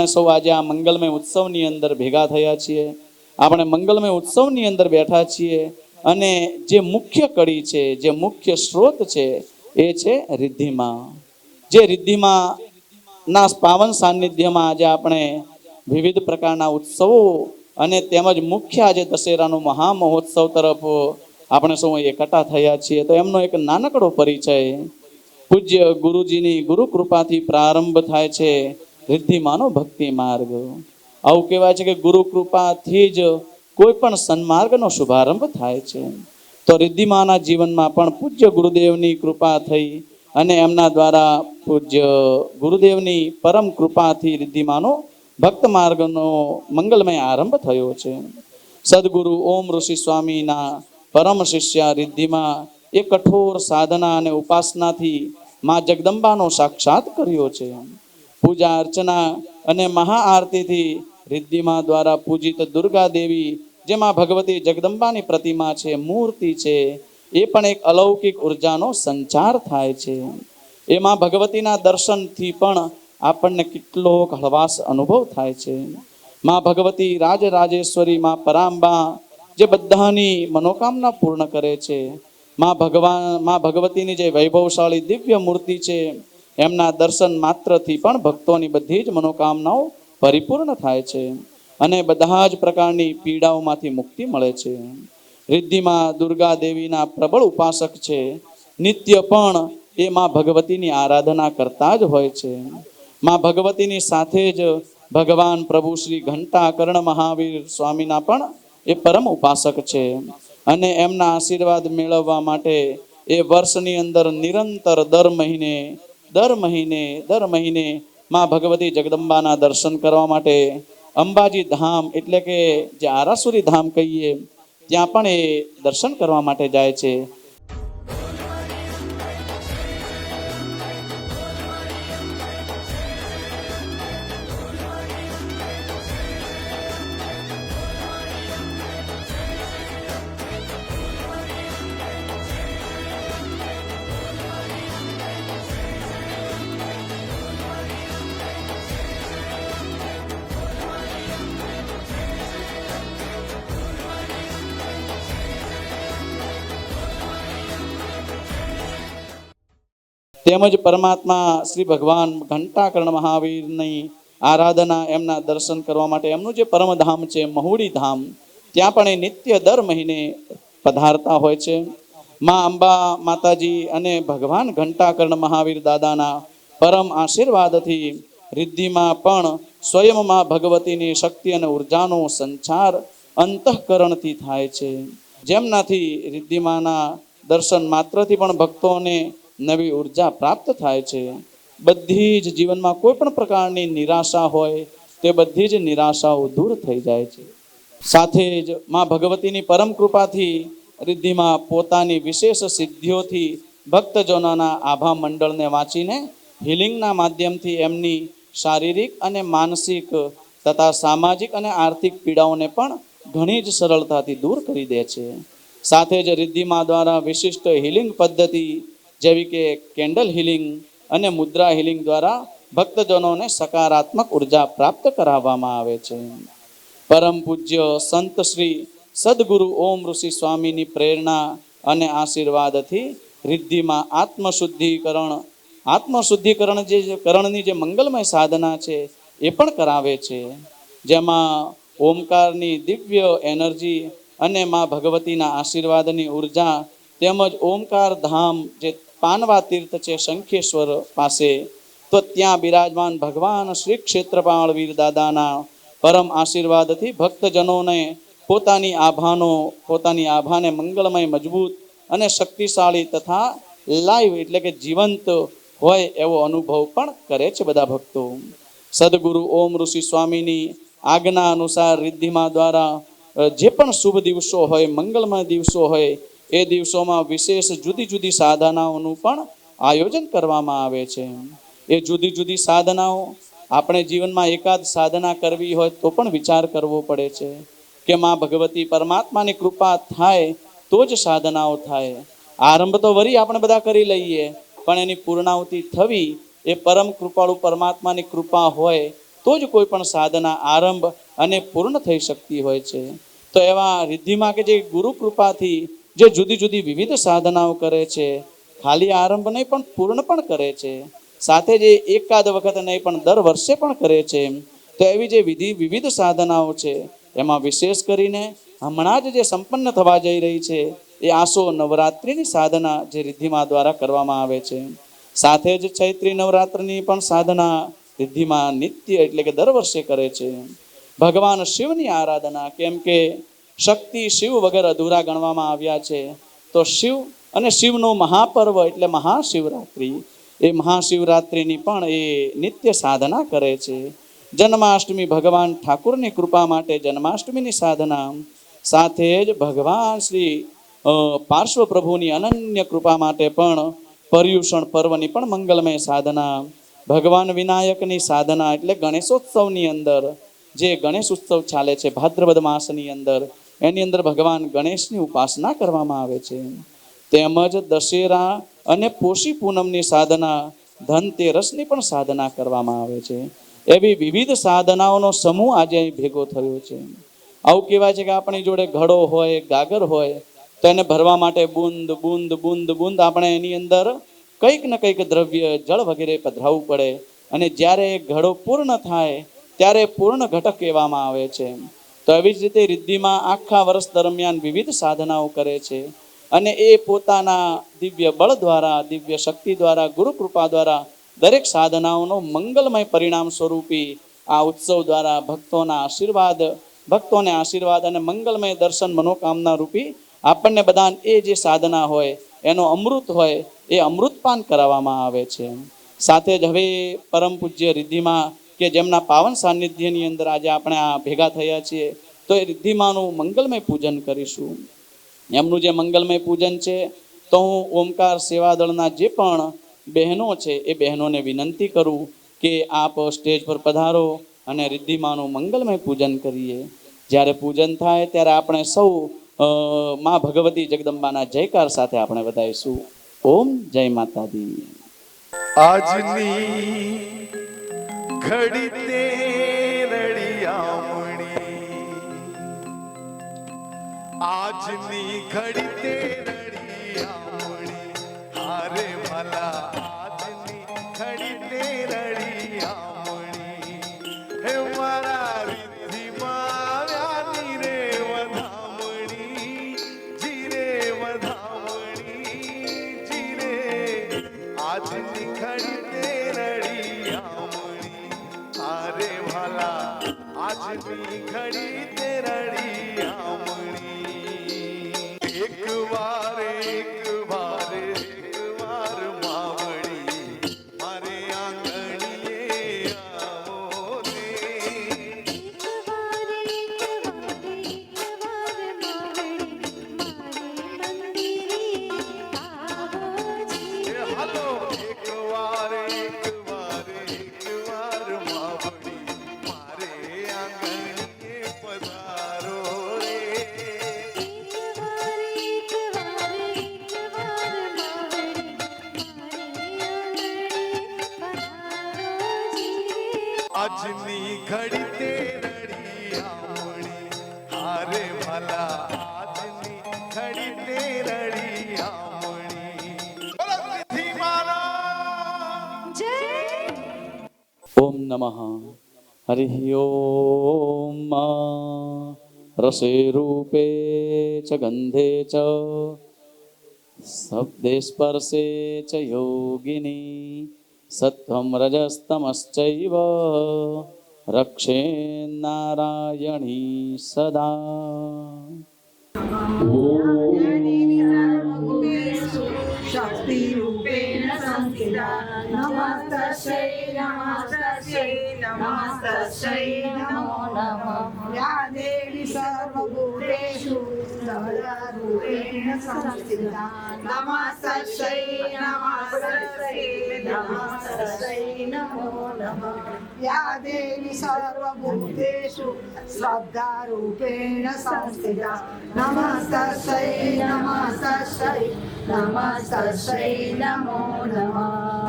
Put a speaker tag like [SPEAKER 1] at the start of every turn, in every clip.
[SPEAKER 1] આપણે સૌ આજે આ મંગલમય ઉત્સવની અંદર ભેગા થયા છીએ. આપણે મંગલમય ઉત્સવની અંદર બેઠા છીએ અને જે મુખ્ય કડી છે, જે મુખ્ય સ્ત્રોત છે એ છે રિદ્ધિમા. જે રિદ્ધિમા ના પાવન સાનિધ્યમાં આજે આપણે વિવિધ પ્રકારના ઉત્સવો અને તેમજ મુખ્ય આજે દશેરાનો મહામહોત્સવ તરફ આપણે સૌ એકઠા થયા છીએ. તો એમનો એક નાનકડો પરિચય. પૂજ્ય ગુરુજીની ગુરુ કૃપાથી પ્રારંભ થાય છે રિદ્ધિમાનો ભક્તિ માર્ગ. આવું કહેવાય છે કે ગુરુ કૃપાથી જ કોઈ પણ સન્માર્ગનો શુભારંભ થાય છે. તો રિદ્ધિમાના જીવનમાં પણ પૂજ્ય ગુરુદેવની કૃપા થઈ અને એમના દ્વારા પૂજ્ય ગુરુદેવની પરમ કૃપાથી રિદ્ધિમાનો ભક્ત માર્ગનો મંગલમય આરંભ થયો છે. સદગુરુ ઓમ ઋષિ સ્વામીના પરમ શિષ્ય રિદ્ધિમા એ કઠોર સાધના અને ઉપાસનાથી મા જગદંબાનો સાક્ષાત કર્યો છે. પૂજા અર્ચના અને મહાઆરતીથી રિદ્ધિમા દ્વારા પૂજિત દુર્ગા દેવી, જેમાં ભગવતી જગદંબાની પ્રતિમા છે, મૂર્તિ છે, એ પણ એક અલૌકિક ઉર્જાનો સંચાર થાય છે. એમાં ભગવતીના દર્શનથી પણ આપણને કેટલો હળવાશ અનુભવ થાય છે. માં ભગવતી રાજરાજેશ્વરી, માં પરાંબા જે બધાની મનોકામના પૂર્ણ કરે છે. માં ભગવતીની જે વૈભવશાળી દિવ્ય મૂર્તિ છે, એમના દર્શન માત્રથી પણ ભક્તોની બધી જ મનોકામનાઓ પરિપૂર્ણ થાય છે અને બધા જ પ્રકારની પીડાઓમાંથી મુક્તિ મળે છે. રિદ્ધિમાં દુર્ગા દેવીના પ્રબળ ઉપાસક છે. નિત્ય પણ એ માં ભગવતીની આરાધના કરતા જ હોય છે. માં ભગવતીની સાથે જ ભગવાન પ્રભુ શ્રી ઘંટાકર્ણ મહાવીર સ્વામીના પણ એ પરમ ઉપાસક છે અને એમના આશીર્વાદ મેળવવા માટે એ વર્ષની અંદર નિરંતર દર મહિને માં ભગવતી જગદંબાના દર્શન કરવા માટે અંબાજી ધામ એટલે કે જે આરાસુરી ધામ કહીએ ત્યાં પણ એ દર્શન કરવા માટે જાય છે. તેમજ પરમાત્મા શ્રી ભગવાન ઘંટાકર્ણ મહાવીરની આરાધના, એમના દર્શન કરવા માટે એમનું જે પરમધામ છે મહુડી ધામ, ત્યાં પણ એ નિત્ય દર મહિને પધારતા હોય છે. માં અંબા માતાજી અને ભગવાન ઘંટાકર્ણ મહાવીર દાદાના પરમ આશીર્વાદથી રિદ્ધિમાં પણ સ્વયં માં ભગવતીની શક્તિ અને ઉર્જાનો સંચાર અંતઃકરણથી થાય છે, જેમનાથી રિદ્ધિમાના દર્શન માત્રથી પણ ભક્તોને નવી ઉર્જા પ્રાપ્ત થાય છે. બધી જ જીવનમાં કોઈ પણ પ્રકારની નિરાશા હોય તે બધી જ નિરાશાઓ દૂર થઈ જાય છે. સાથે જ માં ભગવતીની પરમ કૃપાથી રિદ્ધિમાં પોતાની વિશેષ સિદ્ધિઓથી ભક્તજનોના આભા મંડળને વાંચીને હિલિંગના માધ્યમથી એમની શારીરિક અને માનસિક તથા સામાજિક અને આર્થિક પીડાઓને પણ ઘણી જ સરળતાથી દૂર કરી દે છે. સાથે જ રિદ્ધિમા દ્વારા વિશિષ્ટ હિલિંગ પદ્ધતિ જેવી કે કેન્ડલ હિલિંગ અને મુદ્રા હિલિંગ દ્વારા ભક્તજનોને સકારાત્મક ઉર્જા પ્રાપ્ત કરાવવામાં આવે છે. પરમ પૂજ્ય સંત શ્રી સદગુરુ ઓમ ઋષિ સ્વામીની પ્રેરણા અને આશીર્વાદથી રિદ્ધિમાં આત્મશુદ્ધિકરણની જે મંગલમય સાધના છે એ પણ કરાવે છે, જેમાં ઓમકારની દિવ્ય એનર્જી અને માં ભગવતીના આશીર્વાદની ઉર્જા તેમજ ઓમકાર ધામ જે પાનવા તીર્થ છે શંખેશ્વર પાસે, તો ત્યાં બિરાજમાન ભગવાન શ્રી ક્ષેત્રપાળ વીર દાદાના પરમ આશીર્વાદથી ભક્તજનોને પોતાની આભાને મંગલમય, મજબૂત અને શક્તિશાળી તથા લાઈવ એટલે કે જીવંત હોય એવો અનુભવ પણ કરે છે બધા ભક્તો. સદગુરુ ઓમ ઋષિ સ્વામીની આજ્ઞા અનુસાર રિદ્ધિમા દ્વારા જે પણ શુભ દિવસો હોય, મંગલમય દિવસો હોય, એ દિવસોમાં વિશેષ જુદી જુદી સાધનાઓનું પણ આયોજન કરવામાં આવે છે. એ જુદી જુદી સાધનાઓ આપણે જીવનમાં એકાદ સાધના કરવી હોય તો પણ વિચાર કરવો પડે છે કે માં ભગવતી પરમાત્માની કૃપા થાય તો જ સાધનાઓ થાય. આરંભ તો વરી આપણે બધા કરી લઈએ, પણ એની પૂર્ણાહુતિ થવી એ પરમ કૃપાળુ પરમાત્માની કૃપા હોય તો જ કોઈ પણ સાધના આરંભ અને પૂર્ણ થઈ શકતી હોય છે. તો એવા રિદ્ધિમાં કે જે ગુરુ કૃપાથી જે જુદી જુદી વિવિધ સાધનાઓ કરે છે, ખાલી આરંભ નહીં પણ પૂર્ણ પણ કરે છે, સાથે જે એકાદ વખત નહીં પણ દર વર્ષે પણ કરે છે. તો એવી જે વિવિધ સાધનાઓ છે એમાં વિશેષ કરીને હમણાં જ જે સંપન્ન થવા જઈ રહી છે એ આસો નવરાત્રિની સાધના જે રિદ્ધિમા દ્વારા કરવામાં આવે છે. સાથે જ ચૈત્રી નવરાત્રિની પણ સાધના રિદ્ધિમા નિત્ય એટલે કે દર વર્ષે કરે છે. ભગવાન શિવની આરાધના, કેમ કે શક્તિ શિવ વગર અધૂરા ગણવામાં આવ્યા છે. તો શિવ અને શિવનો મહાપર્વ એટલે મહાશિવરાત્રિ, એ મહાશિવરાત્રિની પણ એ નિત્ય સાધના કરે છે. જન્માષ્ટમી ભગવાન ઠાકુરની કૃપા માટે જન્માષ્ટમીની સાધના, સાથે જ ભગવાન શ્રી પાર્શ્વ પ્રભુની અનન્ય કૃપા માટે પણ પર્યુષણ પર્વની પણ મંગલમય સાધના, ભગવાન વિનાયકની સાધના એટલે ગણેશોત્સવની અંદર જે ગણેશ ઉત્સવ ચાલે છે ભાદ્રપદ માસની અંદર, એની અંદર ભગવાન ગણેશની ઉપાસના કરવામાં આવે છે. તેમજ દશેરા અને પોષી પૂનમની સાધના, ધનતેરસની પણ સાધના કરવામાં આવે છે. એવી વિવિધ સાધનાઓનો સમૂહ આજે અહીં ભેગો થયો છે. આવું કહેવાય છે કે આપણી જોડે ઘડો હોય, ગાગર હોય, તો એને ભરવા માટે બુંદ બુંદ બુંદ બુંદ આપણે એની અંદર કંઈક ને કંઈક દ્રવ્ય જળ વગેરે પધરાવવું પડે, અને જ્યારે ઘડો પૂર્ણ થાય ત્યારે પૂર્ણ ઘટક કહેવામાં આવે છે. તો એવી જ રીતે રિદ્ધિમાં આખા વર્ષ દરમિયાન વિવિધ સાધનાઓ કરે છે, અને એ પોતાના દિવ્ય બળ દ્વારા, દિવ્ય શક્તિ દ્વારા, ગુરુ કૃપા દ્વારા દરેક સાધનાઓનો મંગલમય પરિણામ સ્વરૂપી આ ઉત્સવ દ્વારા ભક્તોને આશીર્વાદ અને મંગલમય દર્શન મનોકામના રૂપી આપણને બધા એ જે સાધના હોય એનો અમૃત હોય એ અમૃતપાન કરાવવામાં આવે છે. સાથે જ હવે પરમ પૂજ્ય રિદ્ધિમાં કે જેમના પાવન સાનિધ્યની અંદર આજે આપણે આ ભેગા થયા છીએ, તો એ રિદ્ધિમાનું મંગલમય પૂજન કરીશું. એમનું જે મંગલમય પૂજન છે તો હું ઓમકાર સેવાદળના જે પણ બહેનો છે એ બહેનોને વિનંતી કરું કે આપ સ્ટેજ પર પધારો અને રિદ્ધિમાનું મંગલમય પૂજન કરીએ. જ્યારે પૂજન થાય ત્યારે આપણે સૌ માં ભગવતી જગદંબાના જયકાર સાથે આપણે વધાવીશું. ઓમ જય માતાજી.
[SPEAKER 2] આજની ઘડી તે રળિયામણી, આજની ઘડી તે રળિયામણી, હારે ભલા આજની ઘડી તે રળિયામણી, હે મારા રિદ્ધિમાં વ્યાની રે વધામણી, જીરે વધામણી જીરે, આજની ઘડી તે રળિયામણી, હારે ભલા આજની ઘડી તે રળિયામણી. એક વાર માવડી મારે આંગણીએ આવો ને, હાલો એક વાર માવડી મારે આંગણીએ પધારો રે. આજની ઘડી તે રળિયામણી, હારે ભલા આજની ઘડી તે રળિયામણી. બોલો રિદ્ધિ મહારાજ જય.
[SPEAKER 1] ઓમ નમઃ હરિ ઓમ. રસે રૂપે ચ ગંધે ચ શબ્દે સ્પર્શે ચ યોગિની, સત્વં રજસ્તમશ્ચૈવ રક્ષે નારાયણી સદા.
[SPEAKER 3] શક્તિ રૂપેણ સંસ્થિતા નમસ્તસ્यै નમસ્તસ્यै નમસ્તસ્यै નમો નમઃ. યા દેવી સર્વભૂતેષુ સર્વરૂપેણ સંસ્થિતા નમસ્તસ્यै નમસ્તસ્यै નમસ્તસ્यै નમો નમઃ. યા દેવી સર્વભૂતેષુ શ્રદ્ધારૂપેણ સંસ્થિતા નમસ્તસ્यै નમસ્તસ્यै નમસ્તસ્यै નમો નમઃ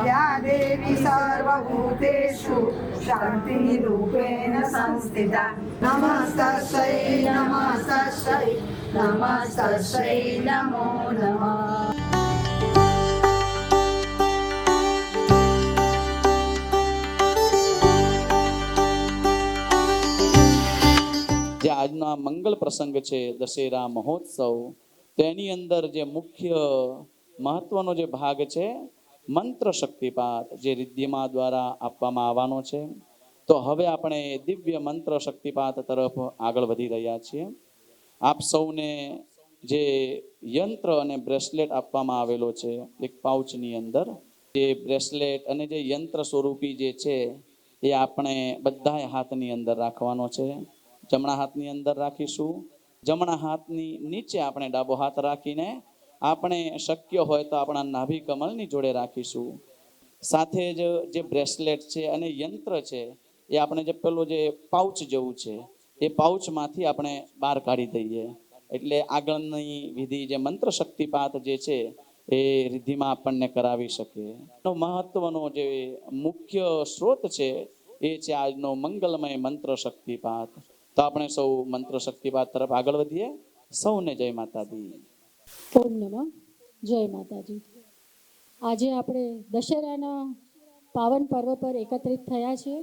[SPEAKER 3] યા દેવી સર્વભૂતેષુ શાંતિરૂપેણ સંસ્થિતા નમસ્તસ્यै નમસ્તસ્यै નમસ્તસ્यै નમો નમઃ.
[SPEAKER 1] જે આજનો આ મંગલ પ્રસંગ છે દશેરા મહોત્સવ, તેની અંદર જે મુખ્ય મહત્વનો જે ભાગ છે મંત્ર શક્તિપાત, જે રિદ્ધિમા દ્વારા આપવામાં આવવાનો છે. તો હવે આપણે દિવ્ય મંત્ર શક્તિપાત તરફ આગળ વધી રહ્યા છીએ. આપ સૌને જે યંત્ર અને બ્રેસલેટ આપવામાં આવેલો છે એક પાઉચની અંદર, જે બ્રેસલેટ અને જે યંત્ર સ્વરૂપી જે છે એ આપણે બધાએ હાથની અંદર રાખવાનો છે. જમણા હાથની અંદર રાખીશું. જમણા હાથની નીચે આપણે ડાબો હાથ રાખીને આપણે શક્ય હોય તો આપણા નાભી કમળની જોડે રાખીશું. સાથે જ જે બ્રેસલેટ છે અને યંત્ર છે એ આપણે જે પેલું જે પાઉચ જેવું છે એ પાઉચમાંથી આપણે બહાર કાઢી દઈએ, એટલે આગળની વિધિ જે મંત્ર શક્તિપાત જે છે એ રિદ્ધિમાં આપણને કરાવી શકે. એનો મહત્વનો જે મુખ્ય સ્ત્રોત છે એ છે આજનો મંગલમય મંત્ર શક્તિપાત. તો આપણે સૌ મંત્ર શક્તિપાત તરફ આગળ વધીએ. સૌને જય માતાજી.
[SPEAKER 4] ઓમ નમઃ. જય માતાજી. આજે આપણે દશેરાના પાવન પર્વ પર એકત્રિત થયા છીએ.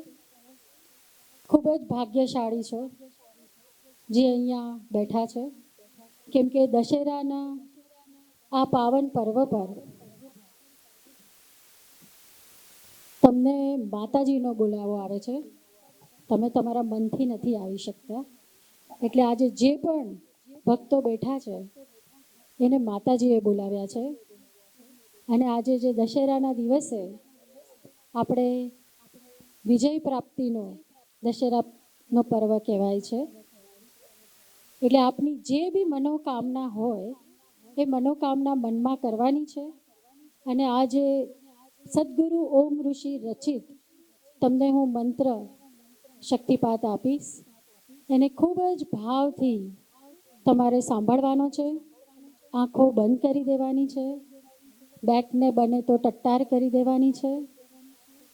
[SPEAKER 4] ખૂબ જ ભાગ્યશાળી છો જે અહીંયા બેઠા છે, કેમ કે દશેરાના આ પાવન પર્વ પર તમને માતાજીનો બોલાવો આવે છે. તમે તમારા મનથી નથી આવી શકતા, એટલે આજે જે પણ ભક્તો બેઠા છે એને માતાજીએ બોલાવ્યા છે. અને આજે જે દશેરાના દિવસે આપણે વિજય પ્રાપ્તિનો દશેરાનો પર્વ કહેવાય છે. એટલે આપની જે બી મનોકામના હોય એ મનોકામના મનમાં કરવાની છે. અને આ જે સદગુરુ ઓમ ઋષિ રચિત તમને હું મંત્ર શક્તિપાત આપીશ, એને ખૂબ જ ભાવથી તમારે સાંભળવાનો છે. આંખો બંધ કરી દેવાની છે. બેકને બને તો ટટ્ટાર કરી દેવાની છે.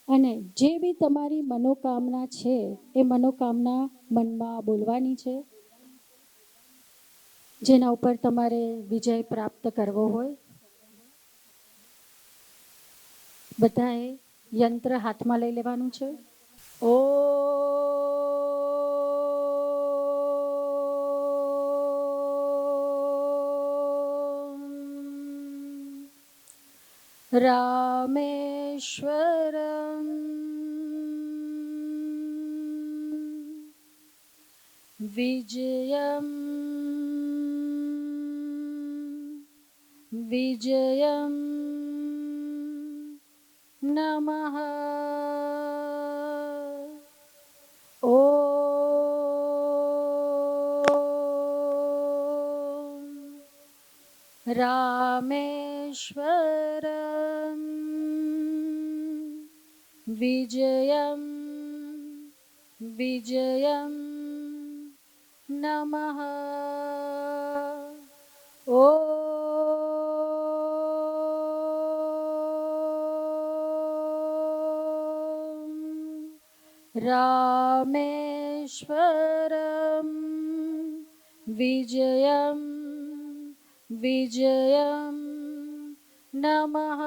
[SPEAKER 4] અને જે બી તમારી મનોકામના છે એ મનોકામના મનમાં બોલવાની છે, જેના ઉપર તમારે વિજય પ્રાપ્ત કરવો હોય. બધાએ યંત્ર હાથમાં લઈ લેવાનું છે. ઓ રામેશ્વરમ વિજયમ વિજયમ નમઃ. ઓમ રામેશ્વરમ વિજયમ વિજયમ નમઃ. ઓમ રામેશ્વરમ વિજયમ વિજયમ નમઃ.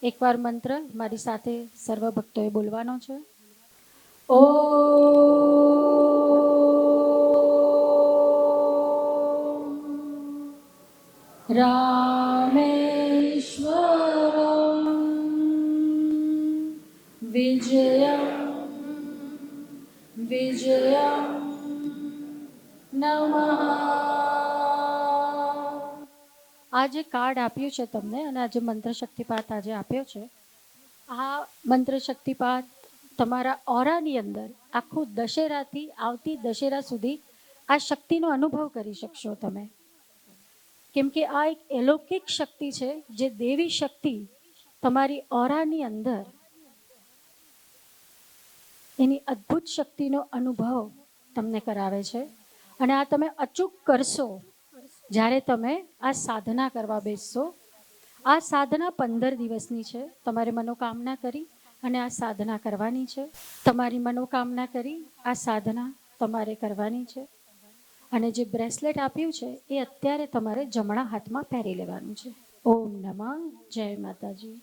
[SPEAKER 4] એકવાર મંત્ર મારી સાથે સર્વ ભક્તોએ બોલવાનો છે. ઓમ રામેશ્વરમ વિજયમ વિજયમ નમઃ. આ જે કાર્ડ આપ્યું છે તમને અને આ જે મંત્ર શક્તિપાત આજે આપ્યો છે, આ મંત્ર શક્તિપાત તમારા ઓરાની અંદર આખું દશેરાથી આવતી દશેરા સુધી આ શક્તિનો અનુભવ કરી શકશો તમે. કેમ કે આ એક અલૌકિક શક્તિ છે, જે દેવી શક્તિ તમારી ઓરાની અંદર એની અદ્ભુત શક્તિનો અનુભવ તમને કરાવે છે. અને આ તમે અચૂક કરશો, જ્યારે તમે આ સાધના કરવા બેસશો, આ સાધના 15 દિવસની છે. તમારે મનોકામના કરી અને આ સાધના કરવાની છે. તમારી મનોકામના કરી આ સાધના તમારે કરવાની છે. અને જે બ્રેસલેટ આપ્યું છે એ અત્યારે તમારે જમણા હાથમાં પહેરી લેવાનું છે. ઓમ નમઃ. જય માતાજી.